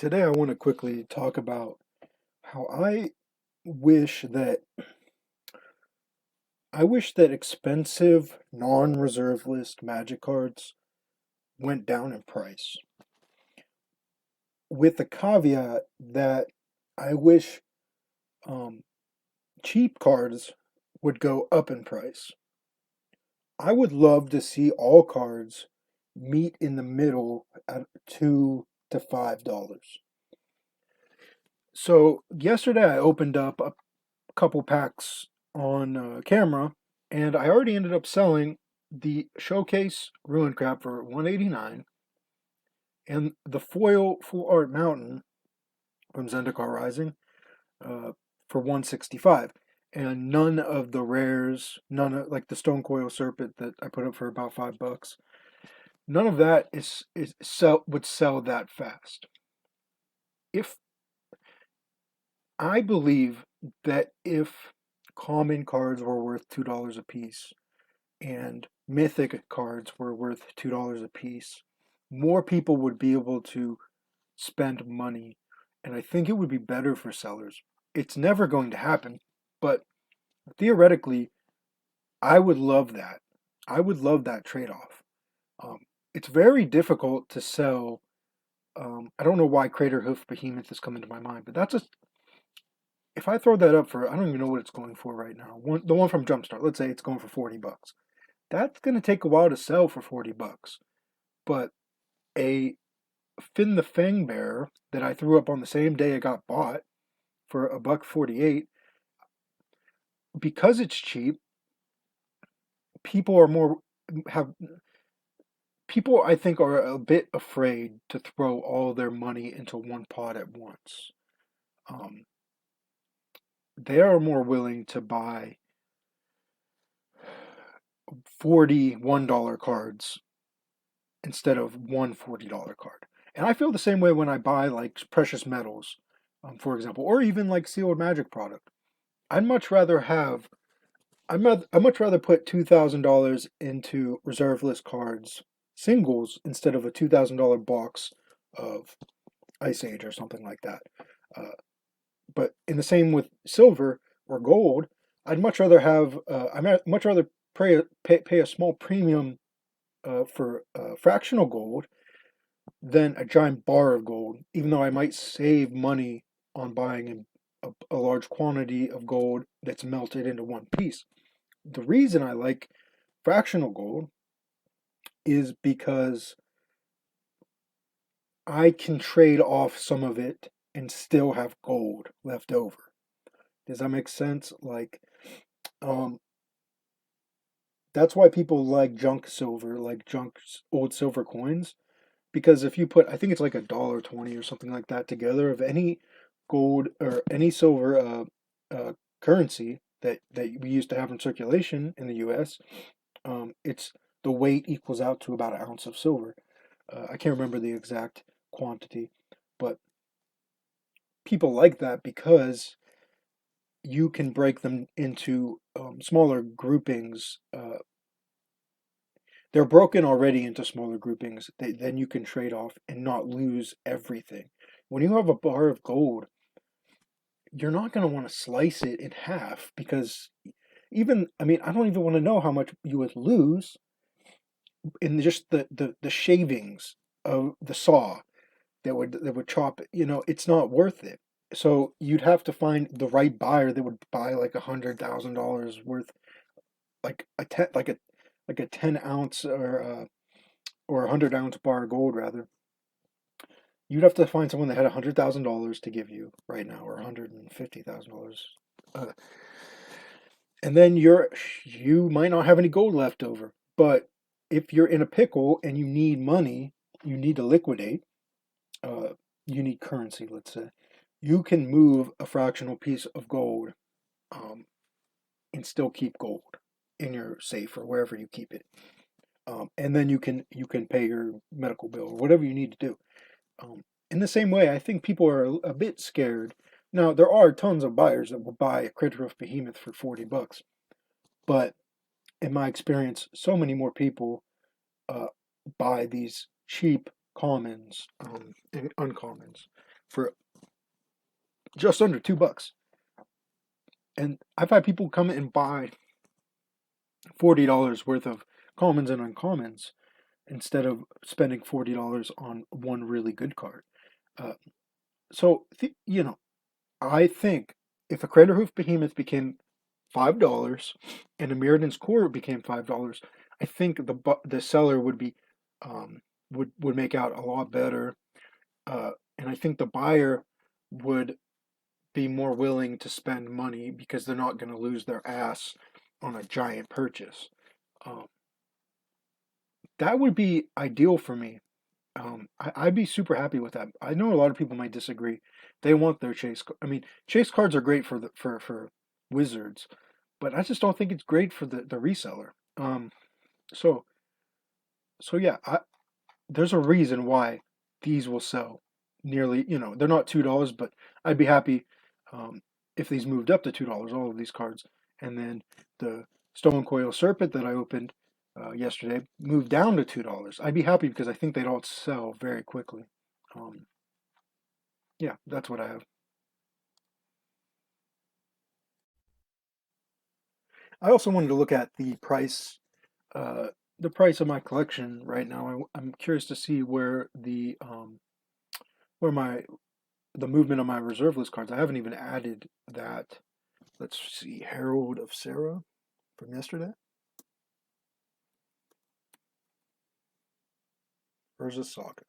Today, I want to quickly talk about how wish that I wish that expensive non-reserve list Magic cards went down in price, with the caveat that I wish um, cheap cards would go up in price. I would love to see all cards meet in the middle at $2 to $5. So yesterday, I opened up a couple packs on camera, and I already ended up selling the showcase Ruin Crap for 189 and the foil Full Art Mountain from Zendikar Rising uh, for 165. And none of the rares, none of like the Stone Coil Serpent that I put up for about $5, none of that is would sell that fast. If I believe that if common cards were worth $2 a piece, and mythic cards were worth $2 a piece, more people would be able to spend money, and I think it would be better for sellers. It's never going to happen, but theoretically, I would love that. I would love that trade off. Um, it's very difficult to sell. I don't know why Crater Hoof Behemoth has come into my mind, but that's just if I throw that up for, I don't even know what it's going for right now. The one from Jumpstart, let's say it's going for $40. That's going to take a while to sell for $40. But a Finn the Fang Bearer that I threw up on the same day it got bought for a buck 48, because it's cheap, people are more have people I think are a bit afraid to throw all their money into one pot at once. Um, they are more willing to buy $41 cards instead of one $40 card. And I feel the same way when I buy like precious metals, for example, or even like sealed magic product. I'd much rather have I'd much rather put $2,000 into reserve list cards singles instead of a $2,000 box of Ice Age or something like that. Uh, but in the same with silver or gold, I'd much rather pay a small premium for fractional gold than a giant bar of gold, even though I might save money on buying a large quantity of gold that's melted into one piece. The reason I like fractional gold is because I can trade off some of it and still have gold left over. Does that make sense? Um, that's why people like junk silver, like old silver coins, because if you put, I think it's like $1.20 or something like that together of any gold or any silver currency that we used to have in circulation in the U.S., it's the weight equals out to about an ounce of silver. I can't remember the exact quantity, but people like that because you can break them into smaller groupings. They're broken already into smaller groupings. Then you can trade off and not lose everything. When you have a bar of gold, you're not going to want to slice it in half because I mean, I don't even want to know how much you would lose in just the shavings of the saw that would chop it. It's not worth it. So you'd have to find the right buyer that would buy like $100,000 worth, like a 10 ounce or 100 ounce bar of gold rather. You'd have to find someone that had $100,000 to give you right now, or $150,000, uh, and then you might not have any gold left over. But if you're in a pickle and you need money, you need to liquidate. Uh, you need currency, let's say. You can move a fractional piece of gold, um, and still keep gold in your safe or wherever you keep it. And then you can pay your medical bill or whatever you need to do. In the same way, I think people are a bit scared. Now, there are tons of buyers that will buy a Crater of Behemoth for $40, but in my experience, so many more people uh, buy these cheap commons and uncommons. for just under $2. And I've had people come and buy $40 worth of commons and uncommons instead of spending $40 on one really good card. Uh, so I think if a Crater Hoof Behemoth became $5 and a Mirrodin's Core became $5, I think the seller would be would make out a lot better, and I think the buyer would be more willing to spend money because they're not going to lose their ass on a giant purchase. Um, that would be ideal for me. I'd be super happy with that. I know a lot of people might disagree. They want their chase. I mean, chase cards are great for wizards, but I just don't think it's great for the reseller. So so yeah, there's a reason why these will sell nearly. They're not $2, but I'd be happy if these moved up to $2. All of these cards, and then the Stone Coil Serpent that I opened yesterday moved down to $2. I'd be happy because I think they'd all sell very quickly. Um, yeah, that's what I have. I also wanted to look at the price of my collection right now. I'm curious to see where the movement of my reserve list cards. I haven't even added that. Let's see, Herald of Sarah from yesterday. Urza Saga.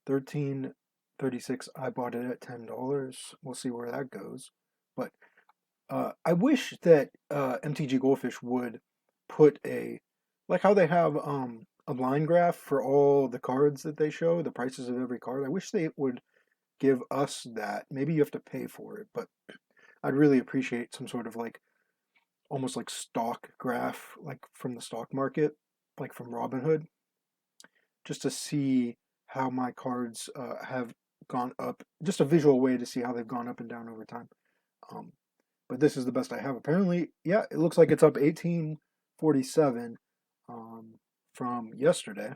1336. I bought it at $10. We'll see where that goes. But I wish that MTG Goldfish would put like how they have a line graph for all the cards that they show, the prices of every card. I wish they would give us that. Maybe you have to pay for it, but I'd really appreciate some sort of like almost like stock graph, like from the stock market, like from Robinhood, just to see how my cards have gone up. Just a visual way to see how they've gone up and down over time. Um, but this is the best I have. Apparently, yeah, it looks like it's up 1847 from yesterday.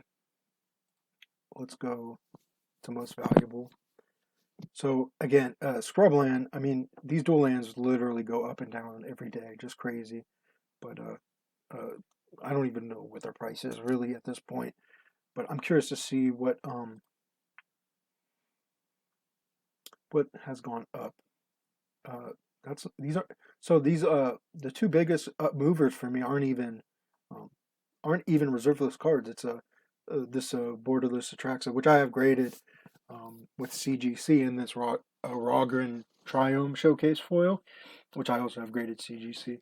Let's go to most valuable. So again, Scrubland. I mean, these dual lands literally go up and down every day, just crazy. But uh, I don't even know what their price is really at this point. But I'm curious to see what has gone up. Uh, that's these are so these the two biggest up movers for me um, aren't even reserve list cards. It's this borderless Atraxa, which I have graded with CGC, and this Rogren Triome Showcase foil, which I also have graded CGC.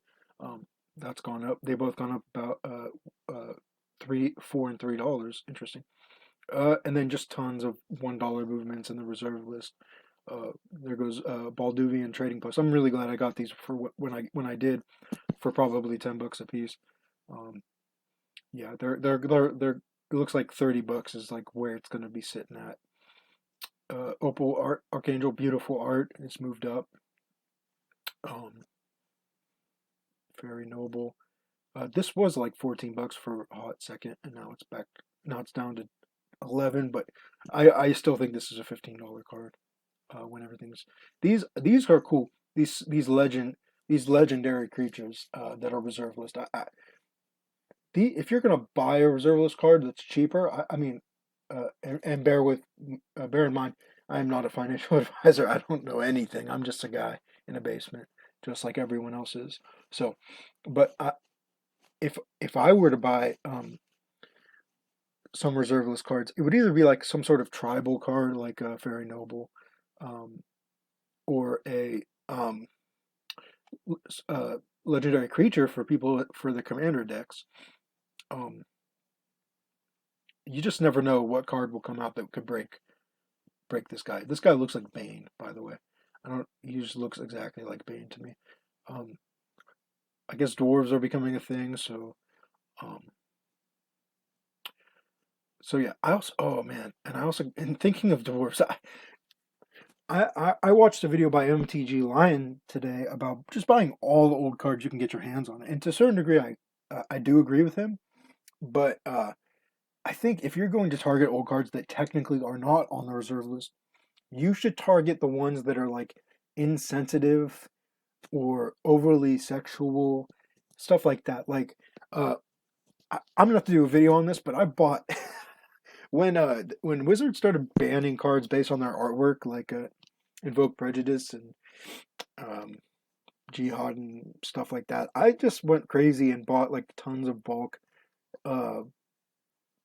That's gone up. They both gone up about three, $4, and $3. Interesting. And then just tons of $1 movements in the reserve list. There goes Balduvian Trading Post. I'm really glad I got these for when I did for probably $10 a piece. Um, yeah, they're it looks like $30 is like where it's going to be sitting at. Opal Art Archangel, beautiful art. It's moved up. Um, very noble. This was like $14 for a hot second, and now it's back. Now it's down to 11, but I still think this is a $15 card. When everything's these are cool. These legendary creatures that are reserve list. If you're gonna buy a reserve list card that's cheaper, I mean, and bear in mind, I am not a financial advisor. I don't know anything. I'm just a guy in a basement, just like everyone else is. So, but if I were to buy some reserve list cards, it would either be like some sort of tribal card, like a Fairy Noble, um, or a legendary creature for people for the commander decks. Um, you just never know what card will come out that could break this guy. This guy looks like Bane, by the way. I don't. He just looks exactly like Bane to me. Um, I guess dwarves are becoming a thing, um, so yeah. I also, oh man, and I also, in thinking of dwarves, I watched a video by MTG Lion today about just buying all the old cards you can get your hands on, and to a certain degree, I do agree with him, but I think if you're going to target old cards that technically are not on the reserve list, you should target the ones that are like insensitive or overly sexual, stuff like that. Like, I'm gonna have to do a video on this, but I bought when Wizards started banning cards based on their artwork, like Invoke Prejudice and um, Jihad and stuff like that. I just went crazy and bought like tons of bulk uh,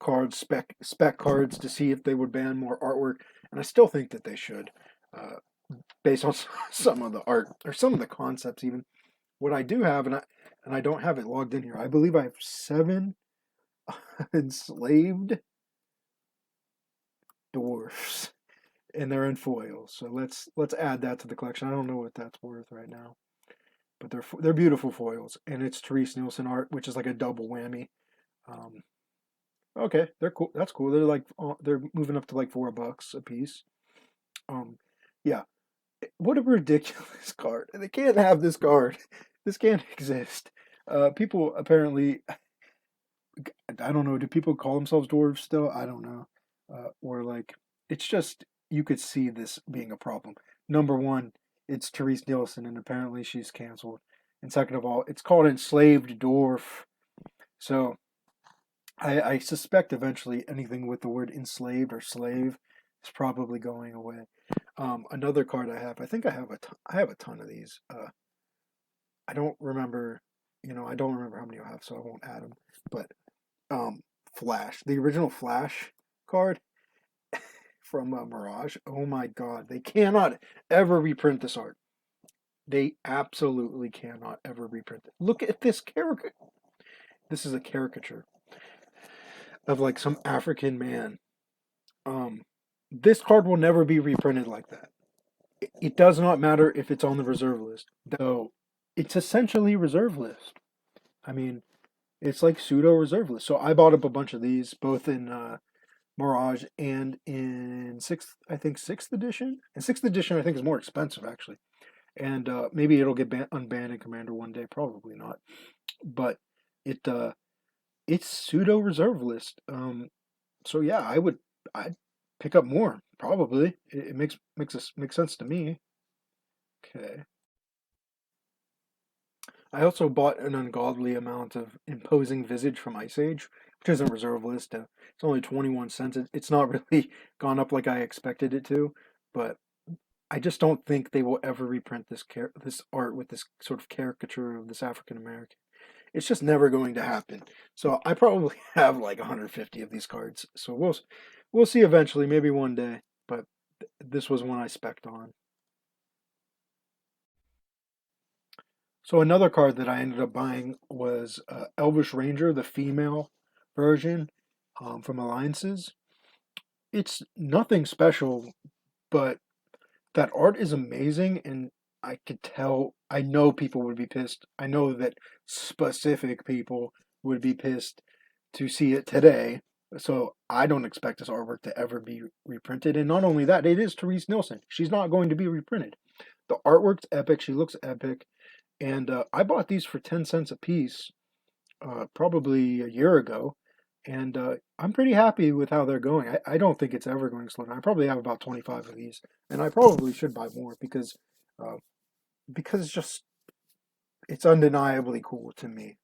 cards, spec cards to see if they would ban more artwork, and I still think that they should, uh, based on some of the art or some of the concepts. Even what I do have, and I don't have it logged in here. I believe I have 7 enslaved dwarfs, and they're in foil. So let's add that to the collection. I don't know what that's worth right now, but they're beautiful foils, and it's Therese Nielsen art, which is like a double whammy. Um, okay, they're cool. That's cool. They're like they're moving up to like $4 a piece. Um, yeah, what a ridiculous card. They can't have this card. This can't exist. People apparently, I don't know, do people call themselves dwarves still? I don't know. Or like, it's just, you could see this being a problem. Number one, it's Therese Nielsen, and apparently she's canceled. And second of all, it's called Enslaved Dwarf. So I suspect eventually anything with the word enslaved or slave is probably going away. Another card I think I have a ton of these. I don't remember, I don't remember how many I have, so I won't add them. But Flash, the original Flash card from Mirage. Oh my God, they cannot ever reprint this art. They absolutely cannot ever reprint it. Look at this caricature. This is a caricature of like some African man. Um, this card will never be reprinted like that. It does not matter if it's on the reserve list, though. It's essentially reserve list. I mean, it's like pseudo reserve list. So I bought up a bunch of these, both in Mirage and in sixth edition. And sixth edition, I think, is more expensive actually. And maybe it'll get unbanned in Commander one day. Probably not, but it it's pseudo reserve list. So yeah, I'd pick up more probably. It makes sense to me. Okay. I also bought an ungodly amount of Imposing Visage from Ice Age, which isn't reserve list. It's only 21 cents. It's not really gone up like I expected it to, but I just don't think they will ever reprint this art with this sort of caricature of this African American. It's just never going to happen. So I probably have like 150 of these cards. So we'll see eventually, maybe one day. But this was one I spec'd on. So another card that I ended up buying was Elvish Ranger, the female version from Alliances. It's nothing special, but that art is amazing, and I could tell. I know people would be pissed. I know that specific people would be pissed to see it today. So I don't expect this artwork to ever be reprinted. And not only that, it is Therese Nielsen. She's not going to be reprinted. The artwork's epic. She looks epic. And I bought these for 10 cents a piece, probably a year ago. And I'm pretty happy with how they're going. I don't think it's ever going to slow down. I probably have about 25 of these. And I probably should buy more uh, because it's undeniably cool to me.